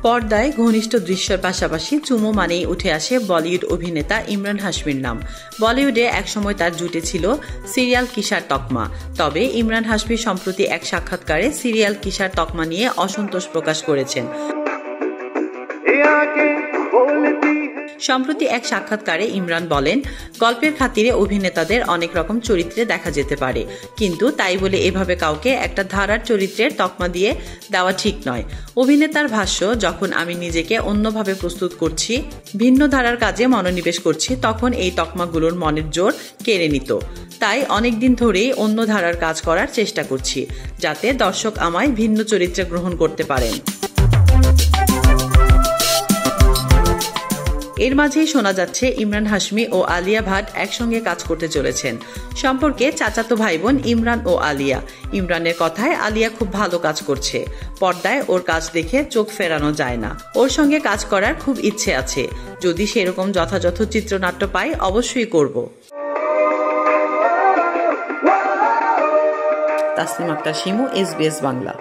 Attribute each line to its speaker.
Speaker 1: পর্দায় ঘনিষ্ঠ দৃশ্যের পাশাপাশি চুমো মানেই উঠে আসে বলিউড অভিনেতা ইমরান হাশমির নাম। বলিউডে একসময় তার জুটেছিল সিরিয়াল কিসার তকমা। তবে ইমরান হাশমি সম্প্রতি এক সাক্ষাৎকারে সিরিয়াল কিসার তকমা নিয়ে অসন্তোষ প্রকাশ করেছেন। সম্প্রতি এক সাক্ষাৎকারে ইমরান বলেন, গল্পের খাতিরে অভিনেতাদের অনেক রকম চরিত্রে দেখা যেতে পারে, কিন্তু তাই বলে এভাবে কাউকে একটা ধারার চরিত্রের তকমা দিয়ে দেওয়া ঠিক নয়। অভিনেতার ভাষ্য, যখন আমি নিজেকে অন্যভাবে প্রস্তুত করছি, ভিন্ন ধারার কাজে মনোনিবেশ করছি, তখন এই তকমাগুলোর মনের জোর কেড়ে নিত। তাই অনেকদিন ধরেই অন্য ধারার কাজ করার চেষ্টা করছি, যাতে দর্শক আমায় ভিন্ন চরিত্রে গ্রহণ করতে পারেন। এর মাঝেই শোনা যাচ্ছে ইমরান হাশমি ও আলিয়া ভাট একসঙ্গে কাজ করতে চলেছেন। সম্পর্কে চাচাতো ভাই বোন ইমরান ও আলিয়া। ইমরানের কথায় আলিয়া খুব ভালো কাজ করছে। পর্দায় ওর কাজ দেখে চোখ ফেরানো যায় না। ওর সঙ্গে কাজ করার খুব ইচ্ছে আছে। যদি সেরকম যথাযথ চিত্রনাট্য পাই অবশ্যই করব। তাসনিম আক্তার শিমু, SBS বাংলা।